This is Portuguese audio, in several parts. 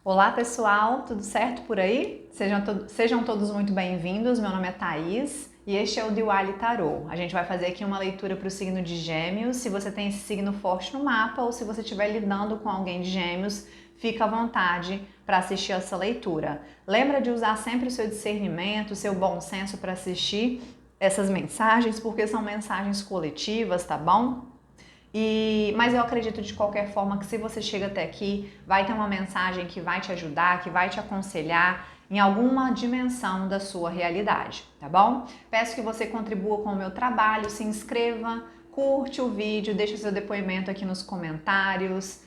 Olá pessoal, tudo certo por aí? Sejam todos muito bem-vindos, meu nome é Thaís e este é o Diwali Tarô. A gente vai fazer aqui uma leitura para o signo de Gêmeos. Se você tem esse signo forte no mapa ou se você estiver lidando com alguém de Gêmeos, fica à vontade para assistir essa leitura. Lembra de usar sempre o seu discernimento, o seu bom senso para assistir essas mensagens, porque são mensagens coletivas, tá bom? Mas eu acredito de qualquer forma que se você chega até aqui, vai ter uma mensagem que vai te ajudar, que vai te aconselhar em alguma dimensão da sua realidade, tá bom? Peço que você contribua com o meu trabalho, se inscreva, curte o vídeo, deixe seu depoimento aqui nos comentários,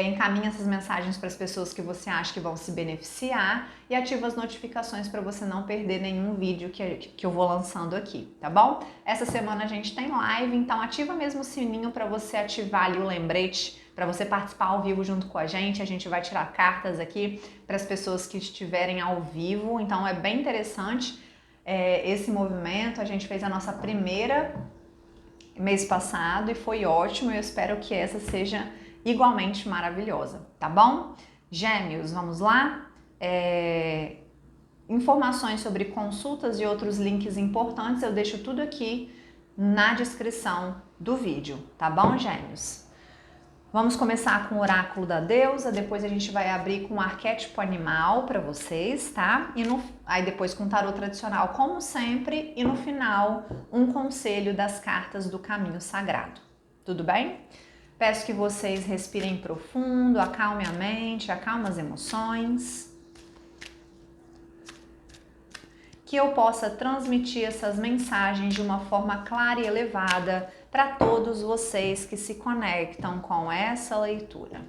encaminhe essas mensagens para as pessoas que você acha que vão se beneficiar e ativa as notificações para você não perder nenhum vídeo que eu vou lançando aqui, tá bom? Essa semana a gente tem live, então ativa mesmo o sininho para você ativar ali o lembrete, para você participar ao vivo junto com a gente vai tirar cartas aqui para as pessoas que estiverem ao vivo, então é bem interessante esse movimento. A gente fez a nossa primeira mês passado e foi ótimo, eu espero que essa seja igualmente maravilhosa, tá bom? Gêmeos, vamos lá? Informações sobre consultas e outros links importantes eu deixo tudo aqui na descrição do vídeo, tá bom, Gêmeos? Vamos começar com o oráculo da deusa, depois a gente vai abrir com o arquétipo animal para vocês, tá? Aí depois com o tarô tradicional, como sempre, e no final um conselho das cartas do caminho sagrado. Tudo bem? Peço que vocês respirem profundo, acalmem a mente, acalmem as emoções. Que eu possa transmitir essas mensagens de uma forma clara e elevada para todos vocês que se conectam com essa leitura.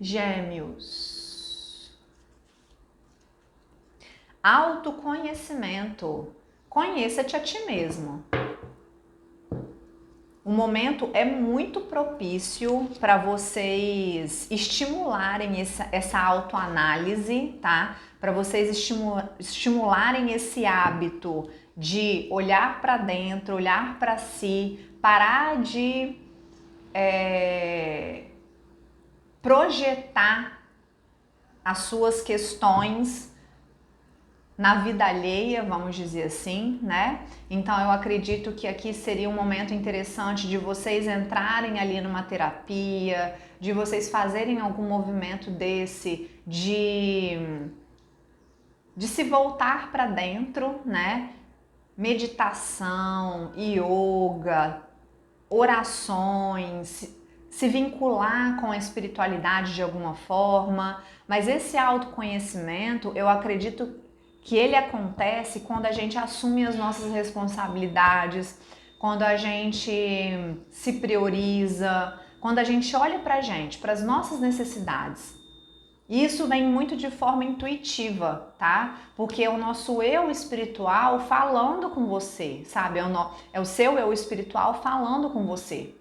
Gêmeos. Autoconhecimento. Conheça-te a ti mesmo. O momento é muito propício para vocês estimularem essa autoanálise, tá? Para vocês estimularem esse hábito de olhar para dentro, olhar para si, parar de projetar as suas questões na vida alheia, vamos dizer assim, né? Então eu acredito que aqui seria um momento interessante de vocês entrarem ali numa terapia, de vocês fazerem algum movimento desse, de se voltar para dentro, né? Meditação, yoga, orações, se vincular com a espiritualidade de alguma forma, mas esse autoconhecimento, eu acredito que ele acontece quando a gente assume as nossas responsabilidades, quando a gente se prioriza, quando a gente olha pra gente, para as nossas necessidades. E isso vem muito de forma intuitiva, tá? Porque é o nosso eu espiritual falando com você, sabe? É o seu eu espiritual falando com você.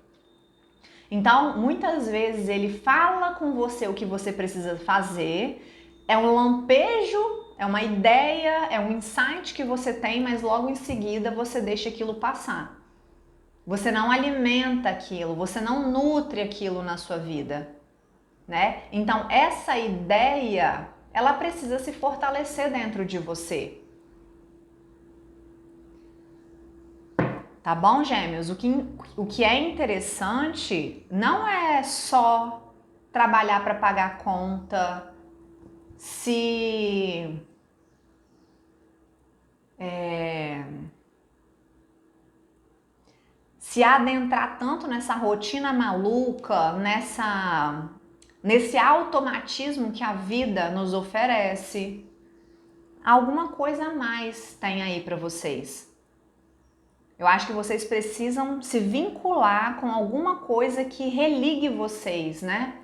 Então, muitas vezes ele fala com você o que você precisa fazer, é um lampejo, é uma ideia, é um insight que você tem, mas logo em seguida você deixa aquilo passar. Você não alimenta aquilo, você não nutre aquilo na sua vida, né? Então, essa ideia, ela precisa se fortalecer dentro de você. Tá bom, Gêmeos? O que é interessante não é só trabalhar para pagar conta, se adentrar tanto nessa rotina maluca, nesse automatismo que a vida nos oferece. Alguma coisa a mais tem aí para vocês. Eu acho que vocês precisam se vincular com alguma coisa que religue vocês, né?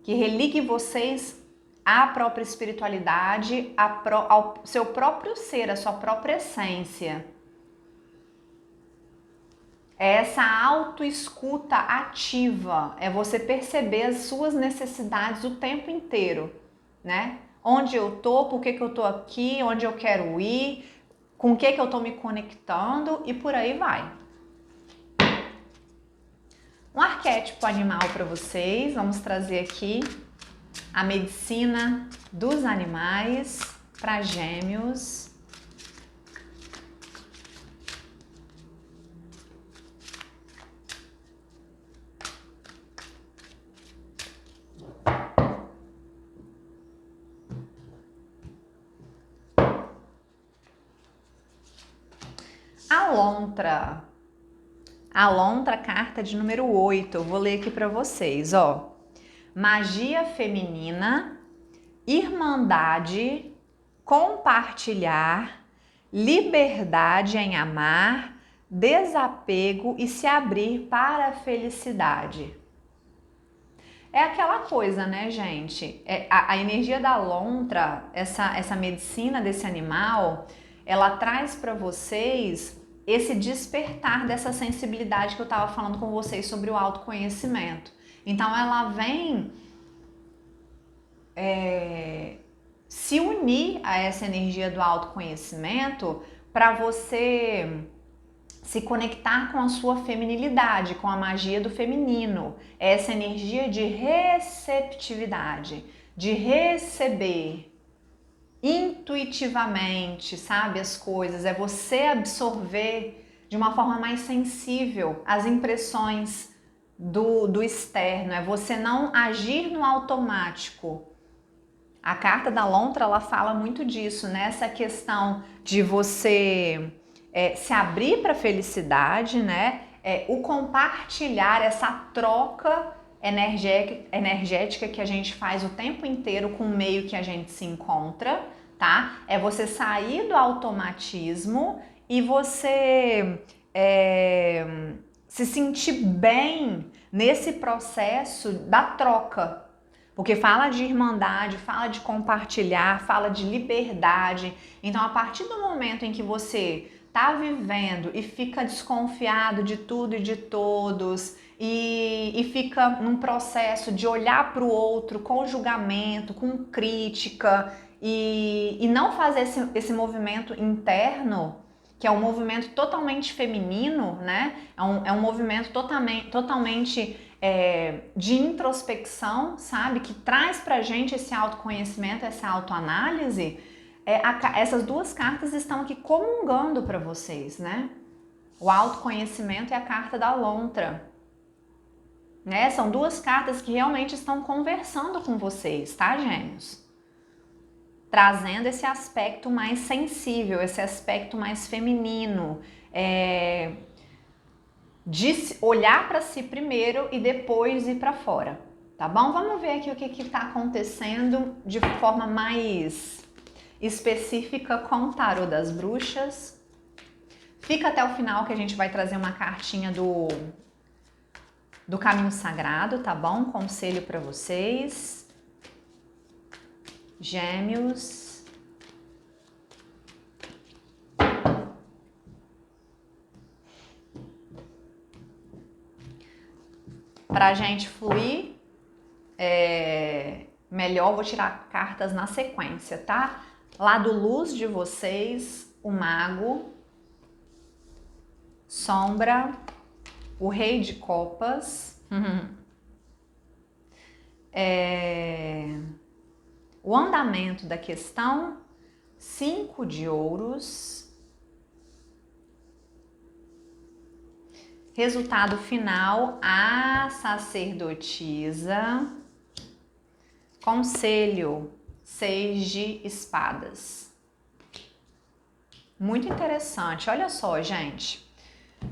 Que religue vocês à própria espiritualidade, ao seu próprio ser, à sua própria essência. É essa autoescuta ativa, é você perceber as suas necessidades o tempo inteiro, né? Onde eu tô, por que eu tô aqui, onde eu quero ir, com o que eu tô me conectando e por aí vai. Um arquétipo animal para vocês, vamos trazer aqui a medicina dos animais para Gêmeos. Alontra. Alontra, carta de número 8. Eu vou ler aqui para vocês, ó. Magia feminina, irmandade, compartilhar, liberdade em amar, desapego e se abrir para a felicidade. É aquela coisa, né, gente? A energia da lontra, essa medicina desse animal, ela traz para vocês esse despertar dessa sensibilidade que eu estava falando com vocês sobre o autoconhecimento. Então ela vem se unir a essa energia do autoconhecimento para você se conectar com a sua feminilidade, com a magia do feminino. Essa energia de receptividade, de receber intuitivamente, sabe, as coisas. É você absorver de uma forma mais sensível as impressões do externo. É você não agir no automático. A carta da lontra, ela fala muito disso, né? Essa questão de você se abrir para a felicidade, né? O compartilhar, essa troca energética que a gente faz o tempo inteiro com o meio que a gente se encontra, tá? É você sair do automatismo e você se sentir bem nesse processo da troca. Porque fala de irmandade, fala de compartilhar, fala de liberdade. Então, a partir do momento em que você tá vivendo e fica desconfiado de tudo e de todos e fica num processo de olhar para o outro com julgamento, com crítica e não fazer esse movimento interno, que é um movimento totalmente feminino, né? É um movimento totalmente de introspecção, sabe? Que traz pra gente esse autoconhecimento, essa autoanálise. Essas duas cartas estão aqui comungando para vocês, né? O autoconhecimento e a carta da lontra. Né? São duas cartas que realmente estão conversando com vocês, tá, Gêmeos? Trazendo esse aspecto mais sensível, esse aspecto mais feminino, de olhar para si primeiro e depois ir para fora, tá bom? Vamos ver aqui o que está acontecendo de forma mais específica com o tarô das bruxas. Fica até o final que a gente vai trazer uma cartinha do caminho sagrado, tá bom? Conselho para vocês. Gêmeos. Pra gente fluir melhor, vou tirar cartas na sequência, tá? Lado luz de vocês, o mago, sombra, o rei de copas, o andamento da questão, 5 de ouros, resultado final, a sacerdotisa, conselho, 6 de espadas. Muito interessante, olha só, gente.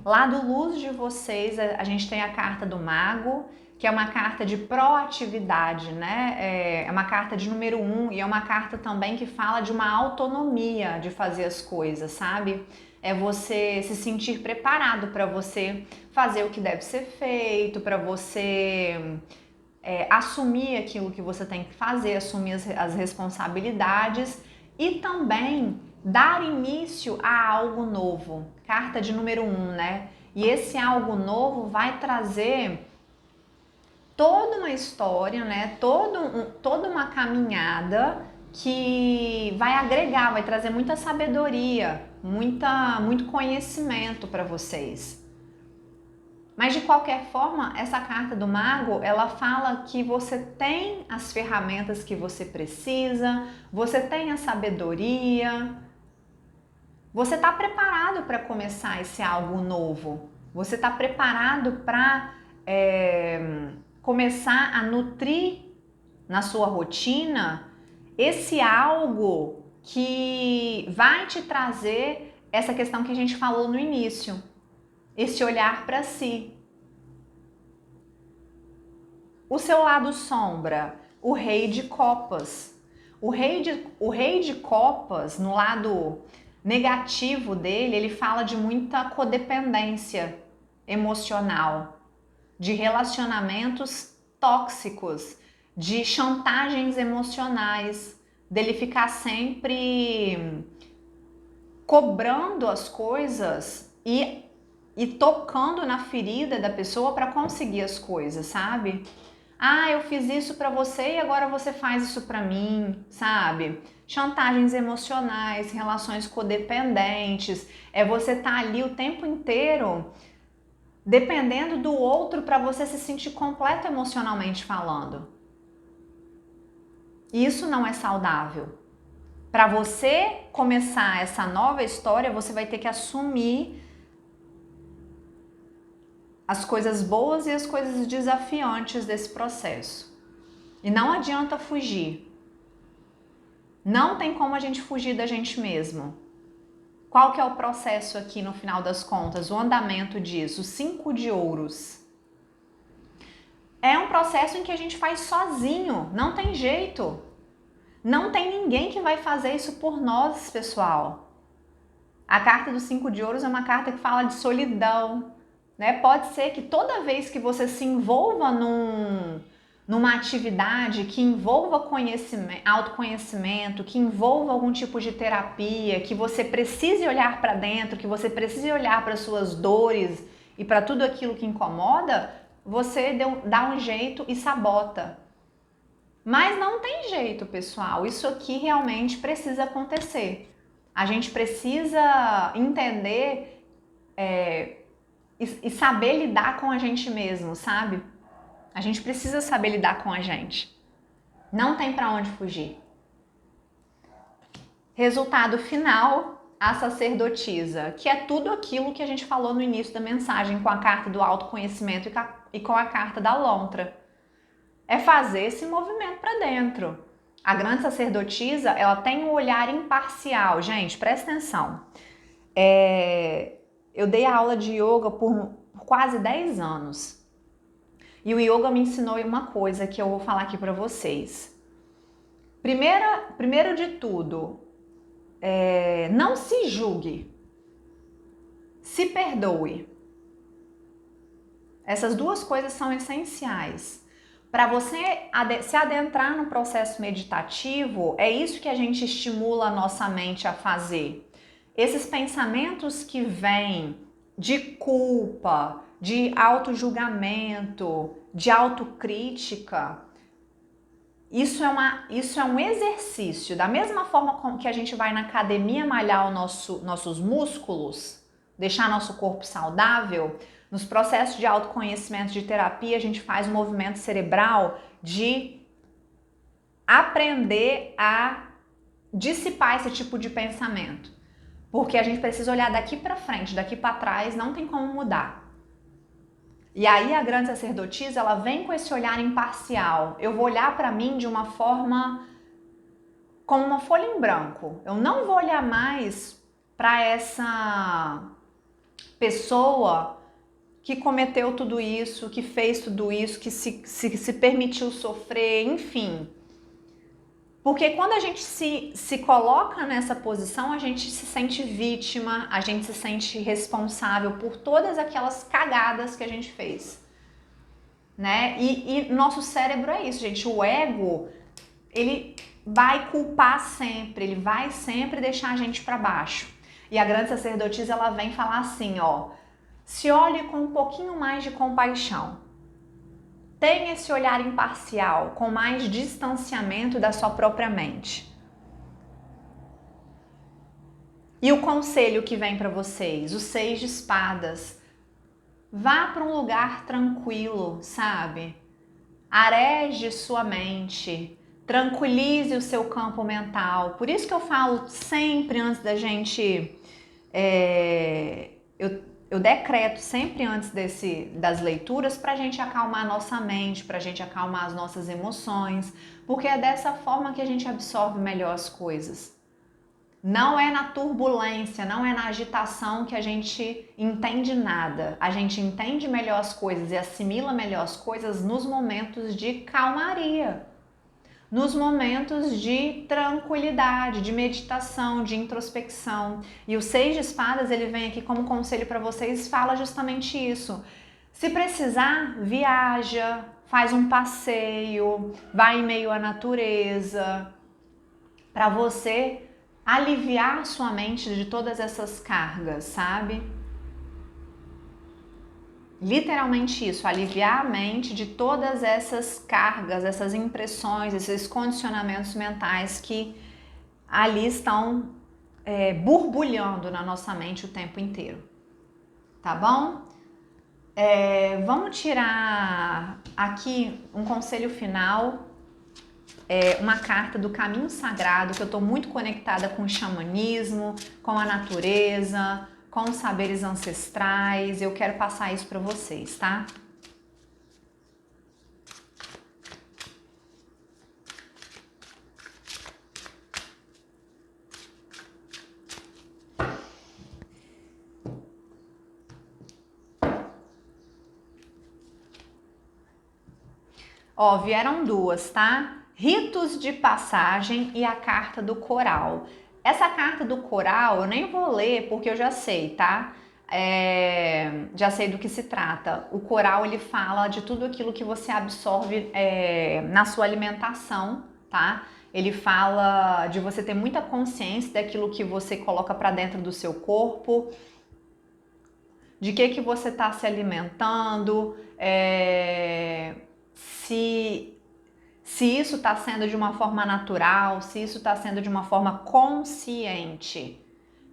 Lado luz de vocês, a gente tem a carta do mago, que é uma carta de proatividade, né? É uma carta de número 1 e é uma carta também que fala de uma autonomia de fazer as coisas, sabe? É você se sentir preparado para você fazer o que deve ser feito, para você assumir aquilo que você tem que fazer, assumir as responsabilidades e também dar início a algo novo. Carta de número 1, né? E esse algo novo vai trazer toda uma história, né? Toda uma caminhada que vai agregar, vai trazer muita sabedoria, muito conhecimento para vocês. Mas de qualquer forma, essa carta do mago, ela fala que você tem as ferramentas que você precisa, você tem a sabedoria, você está preparado para começar esse algo novo, você está preparado para começar a nutrir na sua rotina esse algo que vai te trazer essa questão que a gente falou no início, esse olhar para si. O seu lado sombra, o rei de copas. O rei de copas, no lado negativo dele, ele fala de muita codependência emocional, de relacionamentos tóxicos, de chantagens emocionais, dele ficar sempre cobrando as coisas e tocando na ferida da pessoa para conseguir as coisas, sabe? Ah, eu fiz isso para você e agora você faz isso para mim, sabe? Chantagens emocionais, relações codependentes, é você estar ali o tempo inteiro dependendo do outro para você se sentir completo emocionalmente falando. Isso não é saudável. Para você começar essa nova história, você vai ter que assumir as coisas boas e as coisas desafiantes desse processo. E não adianta fugir. Não tem como a gente fugir da gente mesmo. Qual que é o processo aqui no final das contas? O andamento disso, 5 de ouros. É um processo em que a gente faz sozinho, não tem jeito. Não tem ninguém que vai fazer isso por nós, pessoal. A carta dos 5 de ouros é uma carta que fala de solidão, né? Pode ser que toda vez que você se envolva numa atividade que envolva autoconhecimento, que envolva algum tipo de terapia, que você precise olhar para dentro, que você precise olhar para suas dores e para tudo aquilo que incomoda, você dá um jeito e sabota. Mas não tem jeito, pessoal. Isso aqui realmente precisa acontecer. A gente precisa entender e saber lidar com a gente mesmo, sabe? A gente precisa saber lidar com a gente. Não tem para onde fugir. Resultado final, a sacerdotisa, que é tudo aquilo que a gente falou no início da mensagem com a carta do autoconhecimento e com a carta da lontra. É fazer esse movimento para dentro. A grande sacerdotisa, ela tem um olhar imparcial. Gente, presta atenção. Eu dei aula de yoga por quase 10 anos. E o yoga me ensinou uma coisa que eu vou falar aqui para vocês. Primeiro de tudo, não se julgue. Se perdoe. Essas duas coisas são essenciais. Para você se adentrar no processo meditativo, é isso que a gente estimula a nossa mente a fazer. Esses pensamentos que vêm de culpa, de autojulgamento, de autocrítica, isso é um exercício. Da mesma forma como que a gente vai na academia malhar nossos músculos, deixar nosso corpo saudável, nos processos de autoconhecimento, de terapia, a gente faz um movimento cerebral de aprender a dissipar esse tipo de pensamento. Porque a gente precisa olhar daqui para frente, daqui para trás, não tem como mudar. E aí a grande sacerdotisa, ela vem com esse olhar imparcial. Eu vou olhar para mim de uma forma como uma folha em branco. Eu não vou olhar mais para essa pessoa que cometeu tudo isso, que fez tudo isso, que se permitiu sofrer, enfim. Porque quando a gente se coloca nessa posição, a gente se sente vítima, a gente se sente responsável por todas aquelas cagadas que a gente fez, né? E nosso cérebro é isso, gente. O ego, ele vai culpar sempre, ele vai sempre deixar a gente para baixo. E a grande sacerdotisa, ela vem falar assim, ó, se olhe com um pouquinho mais de compaixão. Tenha esse olhar imparcial, com mais distanciamento da sua própria mente. E o conselho que vem para vocês, o 6 de espadas. Vá para um lugar tranquilo, sabe? Areje sua mente, tranquilize o seu campo mental. Por isso que eu falo sempre antes da gente... eu decreto sempre antes das leituras para a gente acalmar a nossa mente, para a gente acalmar as nossas emoções, porque é dessa forma que a gente absorve melhor as coisas. Não é na turbulência, não é na agitação que a gente entende nada. A gente entende melhor as coisas e assimila melhor as coisas nos momentos de calmaria, nos momentos de tranquilidade, de meditação, de introspecção. E o Seis de Espadas, ele vem aqui como conselho para vocês, fala justamente isso. Se precisar, viaja, faz um passeio, vai em meio à natureza, para você aliviar sua mente de todas essas cargas, sabe? Literalmente isso, aliviar a mente de todas essas cargas, essas impressões, esses condicionamentos mentais que ali estão borbulhando na nossa mente o tempo inteiro, tá bom? Vamos tirar aqui um conselho final, uma carta do Caminho Sagrado, que eu estou muito conectada com o xamanismo, com a natureza, com os saberes ancestrais. Eu quero passar isso para vocês, tá? Ó, vieram duas, tá? Ritos de passagem e a carta do coral. Essa carta do coral eu nem vou ler porque eu já sei, tá? Já sei do que se trata. O coral, ele fala de tudo aquilo que você absorve na sua alimentação, tá? Ele fala de você ter muita consciência daquilo que você coloca para dentro do seu corpo, de que você está se alimentando, se isso está sendo de uma forma natural, se isso está sendo de uma forma consciente.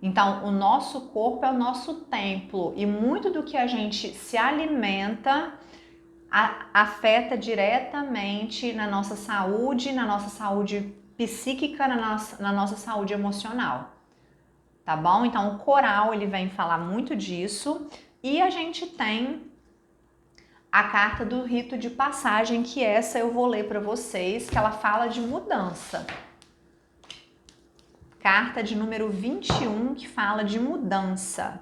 Então, o nosso corpo é o nosso templo e muito do que a gente se alimenta afeta diretamente na nossa saúde psíquica, na nossa saúde emocional. Tá bom? Então, o coral, ele vem falar muito disso. E a gente tem a carta do rito de passagem, que essa eu vou ler para vocês, que ela fala de mudança. Carta de número 21, que fala de mudança.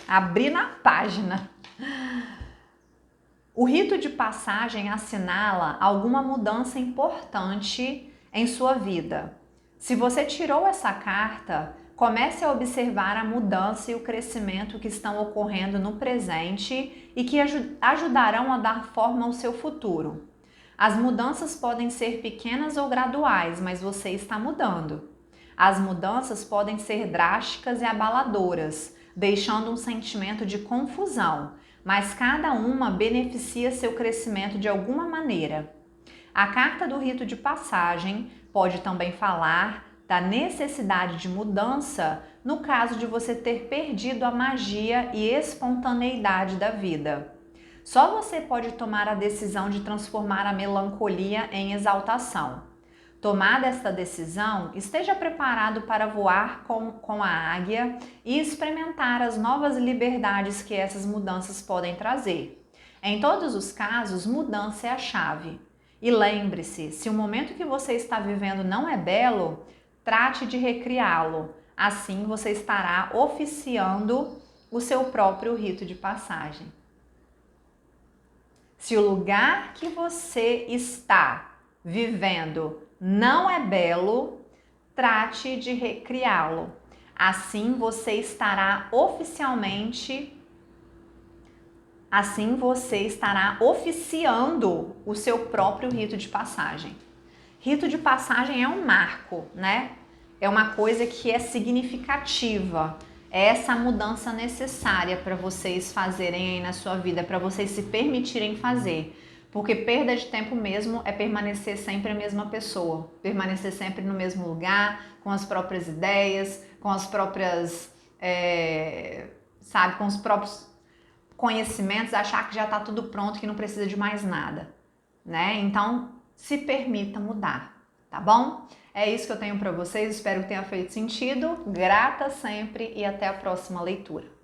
Abri na página. O rito de passagem assinala alguma mudança importante em sua vida. Se você tirou essa carta, comece a observar a mudança e o crescimento que estão ocorrendo no presente e que ajudarão a dar forma ao seu futuro. As mudanças podem ser pequenas ou graduais, mas você está mudando. As mudanças podem ser drásticas e abaladoras, deixando um sentimento de confusão, mas cada uma beneficia seu crescimento de alguma maneira. A carta do rito de passagem pode também falar da necessidade de mudança no caso de você ter perdido a magia e espontaneidade da vida. Só você pode tomar a decisão de transformar a melancolia em exaltação. Tomada esta decisão, esteja preparado para voar com a águia e experimentar as novas liberdades que essas mudanças podem trazer. Em todos os casos, mudança é a chave. E lembre-se, se o momento que você está vivendo não é belo, trate de recriá-lo. Assim você estará oficiando o seu próprio rito de passagem. Se o lugar que você está vivendo não é belo, trate de recriá-lo. Assim você estará oficiando o seu próprio rito de passagem. Rito de passagem é um marco, né? É uma coisa que é significativa. É essa mudança necessária para vocês fazerem aí na sua vida, para vocês se permitirem fazer. Porque perda de tempo mesmo é permanecer sempre a mesma pessoa, permanecer sempre no mesmo lugar, com as próprias ideias, com as próprias, sabe, com os próprios conhecimentos, achar que já está tudo pronto, que não precisa de mais nada, né? Então, se permita mudar, tá bom? É isso que eu tenho para vocês, espero que tenha feito sentido. Grata sempre e até a próxima leitura.